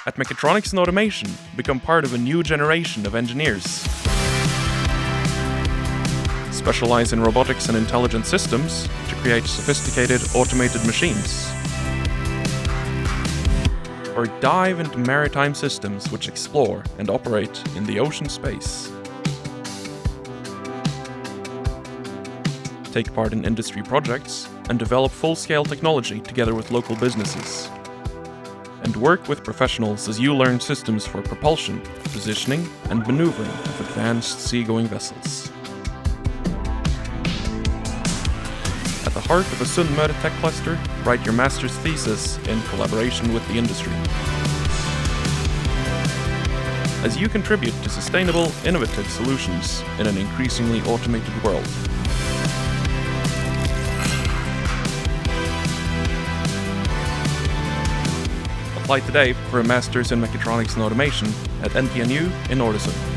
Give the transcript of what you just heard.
At Mechatronics and Automation, become part of a new generation of engineers. Specialize in robotics and intelligent systems to create sophisticated automated machines. Or dive into maritime systems which explore and operate in the ocean space. Take part in industry projects and develop full-scale technology together with local businesses. And work with professionals as you learn systems for propulsion, positioning and maneuvering of advanced seagoing vessels. At the heart of Ålesund Tech Cluster, write your master's thesis in collaboration with the industry. As you contribute to sustainable, innovative solutions in an increasingly automated world. Apply today for a Master's in Mechatronics and Automation at NTNU in Ålesund.